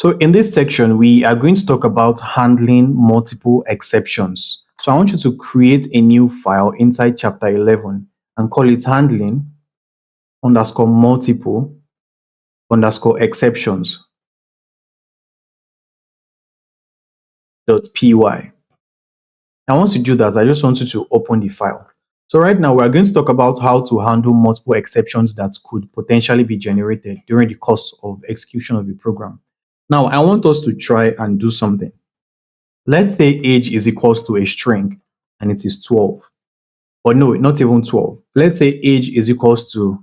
So in this section, we are going to talk about handling multiple exceptions. So I want you to create a new file inside chapter 11 and call it handling underscore multiple underscore exceptions dot py. And once you do that, I just want you to open the file. So right now we are going to talk about how to handle multiple exceptions that could potentially be generated during the course of execution of the program. Now I want us to try and do something. Let's say age is equals to a string and it is 12. Or no, not even 12. Let's say age is equals to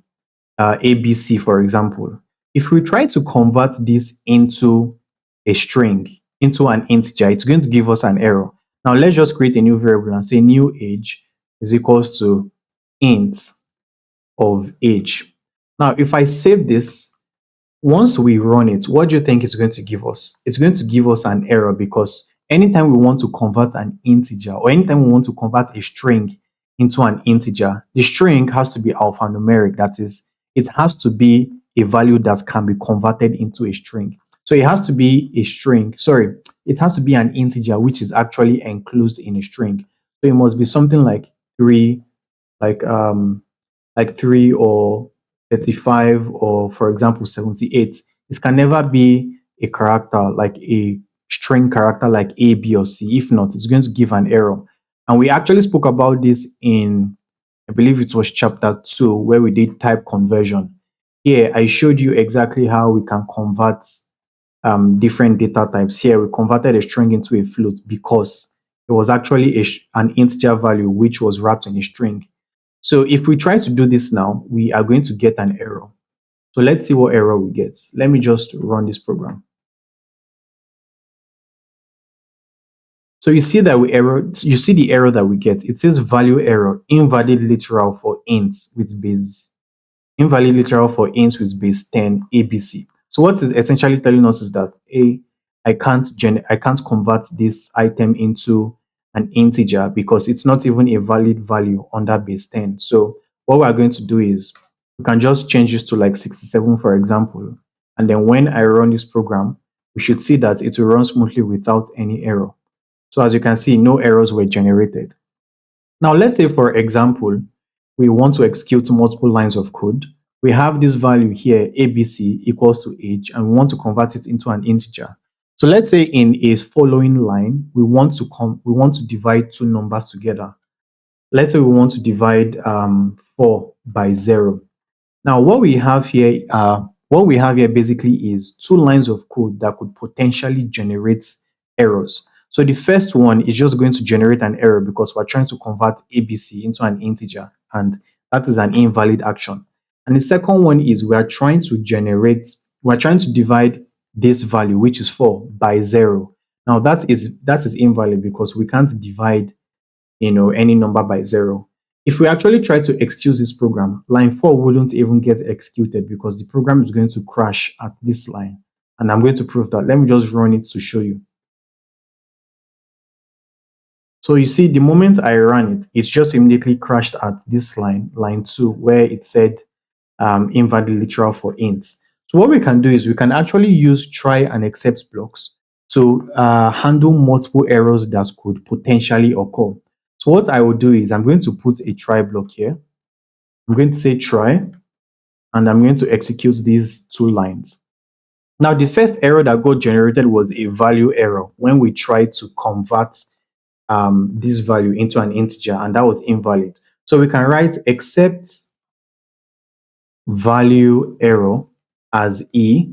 ABC, for example. If we try to convert this into a string, into an integer, it's going to give us an error. Now let's just create a new variable and say new age is equals to int of age. Now, if I save this, once we run it, what do you think it's going to give us? It's going to give us an error because anytime we want to convert an integer or anytime we want to convert a string into an integer, the string has to be alphanumeric. That is, it has to be a value that can be converted into a string. So it has to be a string, sorry, it has to be an integer which is actually enclosed in a string. So it must be something like three, like um like 3 or 35 or for example 78. It can never be a character like a string character like A, B, or C. If not, it's going to give an error. And we actually spoke about this in, I believe it was chapter 2, where we did type conversion. Here, I showed you exactly how we can convert different data types. Here, we converted a string into a float because it was actually an integer value which was wrapped in a string. So if we try to do this now, we are going to get an error. So let's see what error we get. Let me just run this program. So you see that you see the error that we get. It says value error, invalid literal for ints with base, invalid literal for ints with base 10 ABC. So what it's essentially telling us is that I can't convert this item into an integer because it's not even a valid value under base 10. So what we're going to do is we can just change this to like 67, for example. And then when I run this program, we should see that it will run smoothly without any error. So as you can see, no errors were generated. Now, let's say, for example, we want to execute multiple lines of code. We have this value here, ABC equals to age, and we want to convert it into an integer. So let's say in a following line, we want to divide two numbers together. Let's say we want to divide 4 by 0. Now, what we have here basically is two lines of code that could potentially generate errors. So the first one is just going to generate an error because we're trying to convert ABC into an integer, and that is an invalid action. And the second one is we're trying to divide this value, which is 4, by 0. Now that is invalid because we can't divide any number by 0. If we actually try to execute this program, line 4 wouldn't even get executed because the program is going to crash at this line. And I'm going to prove that. Let me just run it to show you. So you see, the moment I ran it, it just immediately crashed at this line, line 2, where it said invalid literal for int. So what we can do is we can actually use try and except blocks to handle multiple errors that could potentially occur. So what I will do is I'm going to put a try block here. I'm going to say try, and I'm going to execute these two lines. Now, the first error that got generated was a value error when we tried to convert this value into an integer, and that was invalid. So we can write except value error as E.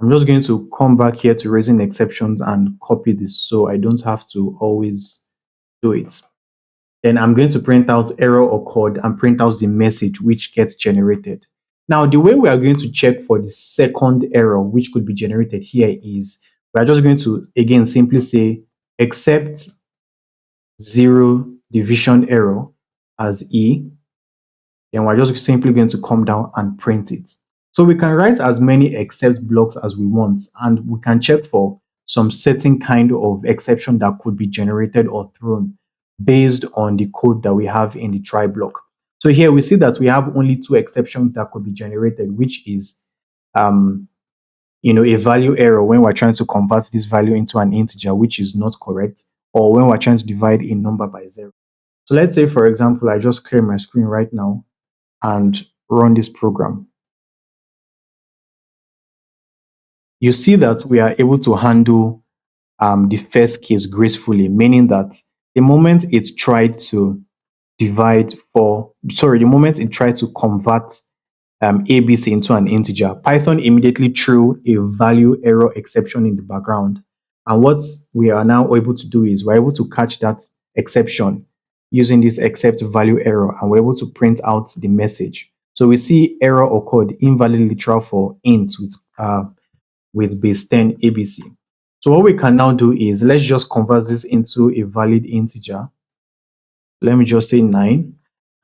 I'm just going to come back here to raising exceptions and copy this so I don't have to always do it. Then I'm going to print out error occurred and print out the message which gets generated. Now, the way we are going to check for the second error which could be generated here is we are just going to, again, simply say except zero division error as E. Then we're just simply going to come down and print it. So we can write as many except blocks as we want, and we can check for some certain kind of exception that could be generated or thrown based on the code that we have in the try block. So here we see that we have only two exceptions that could be generated, which is a value error when we're trying to convert this value into an integer, which is not correct, or when we're trying to divide a number by zero. So let's say, for example, I just clear my screen right now and run this program. You see that we are able to handle the first case gracefully, meaning that the moment it tried to the moment it tried to convert ABC into an integer, Python immediately threw a value error exception in the background. And what we are now able to do is we're able to catch that exception using this except value error, and we're able to print out the message. So we see error occurred, invalid literal for int with base 10 ABC. So what we can now do is let's just convert this into a valid integer. Let me just say 9,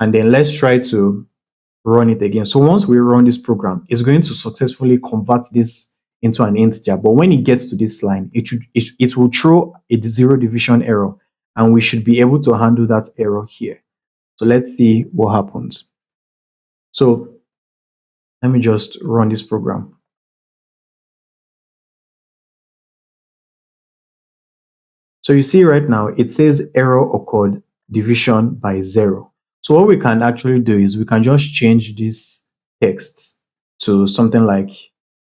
and then let's try to run it again. So once we run this program, it's going to successfully convert this into an integer. But when it gets to this line, it will throw a zero division error, and we should be able to handle that error here. So let's see what happens. So let me just run this program. So you see right now, it says error occurred, division by zero. So what we can actually do is we can just change this text to something like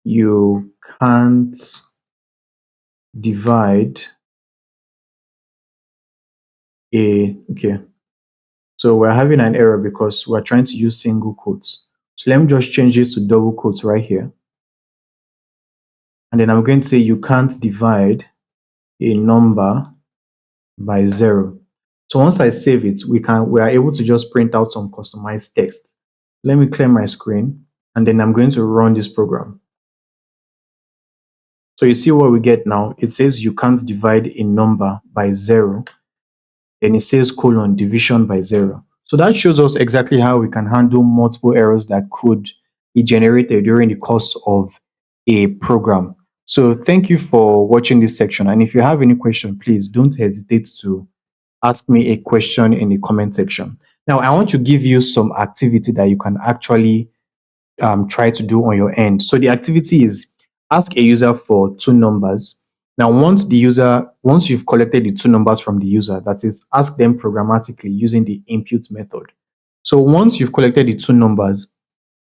you can't divide okay. So we're having an error because we're trying to use single quotes. So let me just change this to double quotes right here. And then I'm going to say you can't divide a number by zero. So once I save it, we are able to just print out some customized text. Let me clear my screen, and then I'm going to run this program. So you see what we get now. It says you can't divide a number by zero. Then it says colon division by zero. So that shows us exactly how we can handle multiple errors that could be generated during the course of a program. So thank you for watching this section. And if you have any question, please don't hesitate to ask me a question in the comment section. Now, I want to give you some activity that you can actually try to do on your end. So the activity is ask a user for two numbers. Now, once you've collected the two numbers from the user, that is, ask them programmatically using the input method. So once you've collected the two numbers,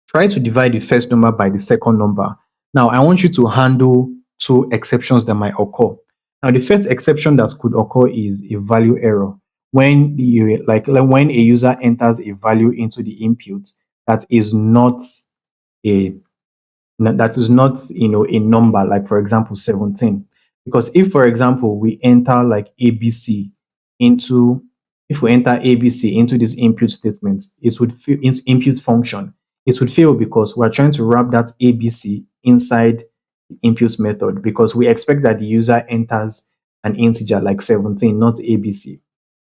try to divide the first number by the second number. Now, I want you to handle two exceptions that might occur. Now, the first exception that could occur is a value error. When a user enters a value into the input that is not a a number, like for example 17. Because if, for example, we enter like ABC into if we enter ABC into this input statement, it would fail into input function. It would fail because we're trying to wrap that ABC inside the input method, because we expect that the user enters an integer like 17, not ABC.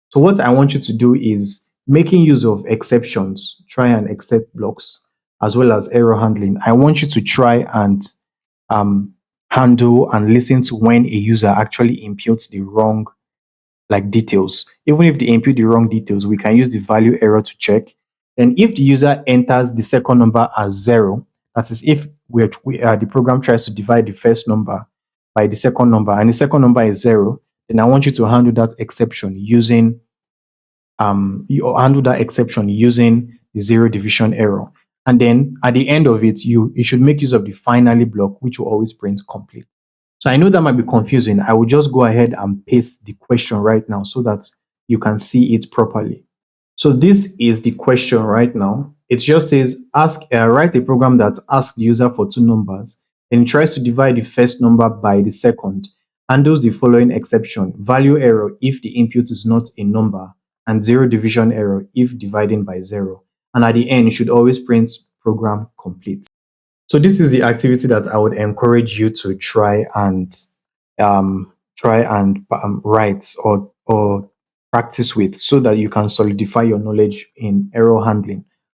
So what I want you to do is, making use of exceptions, try and except blocks, as well as error handling. I want you to try and handle and listen to when a user actually inputs the wrong details. Even if they input the wrong details, we can use the value error to check. And if the user enters the second number as zero, that is, if the program tries to divide the first number by the second number, and the second number is zero, then I want you to handle that exception using the zero division error. And then at the end of it, you should make use of the finally block, which will always print complete. So I know that might be confusing. I will just go ahead and paste the question right now so that you can see it properly. So this is the question right now. It just says write a program that asks the user for two numbers, and it tries to divide the first number by the second, handles the following exception: value error if the input is not a number, and zero division error if dividing by zero. And at the end, it should always print program complete. So this is the activity that I would encourage you to write or practice with, so that you can solidify your knowledge in error handling.